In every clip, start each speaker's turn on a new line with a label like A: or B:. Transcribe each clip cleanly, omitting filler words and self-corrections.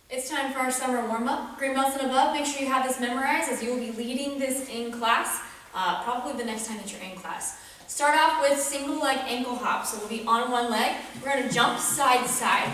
A: It's time for our summer warm-up. Green belts and above, make sure you have this memorized as you will be leading this in class, probably the next time that you're in class. Start off with single leg ankle hops. So we'll be on one leg. We're going to jump side to side,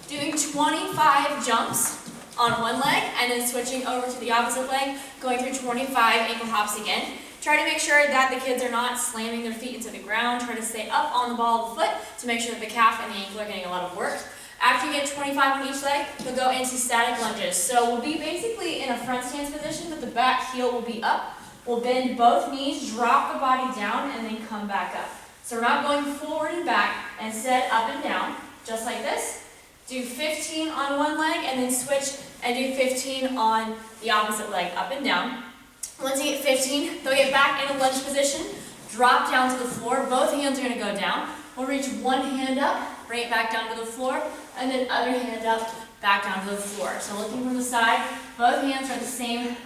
A: doing 25 jumps on one leg, and then switching over to the opposite leg, going through 25 ankle hops again. Try to make sure that the kids are not slamming their feet into the ground. Try to stay up on the ball of the foot to make sure that the calf and the ankle are getting a lot of work. After you get 25 on each leg, you'll go into static lunges. So we'll be basically in a front stance position, but the back heel will be up. We'll bend both knees, drop the body down, and then come back up. So we're not going forward and back, instead up and down, just like this. Do 15 on one leg, and then switch and do 15 on the opposite leg, up and down. Once you get 15, they'll get back in a lunge position, drop down to the floor. Both hands are going to go down. We'll reach one hand up, bring it back down to the floor, and then other hand up, back down to the floor. So looking from the side, both hands are in the same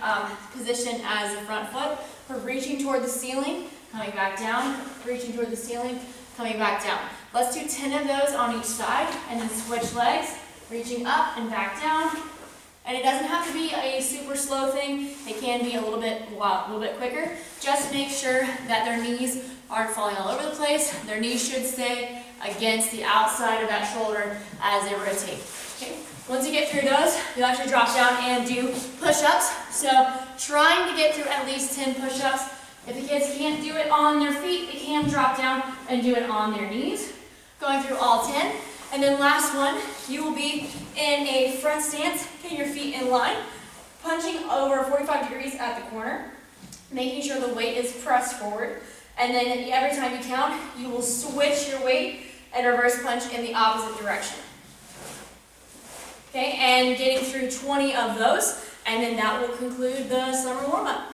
A: position as the front foot. We're reaching toward the ceiling, coming back down, reaching toward the ceiling, coming back down. Let's do 10 of those on each side, and then switch legs, reaching up and back down. And it doesn't have to be a super slow thing. It can be a little bit quicker. Just make sure that their knees aren't falling all over the place. Their knees should stay against the outside of that shoulder as they rotate. Okay. Once you get through those, you'll actually drop down and do push-ups. So trying to get through at least 10 push-ups. If the kids can't do it on their feet, they can drop down and do it on their knees. Going through all 10. And then last one, you will be in a front stance, getting your feet in line, punching over 45 degrees at the corner, making sure the weight is pressed forward. And then every time you count, you will switch your weight and reverse punch in the opposite direction. Okay, and getting through 20 of those, and then that will conclude the summer warm-up.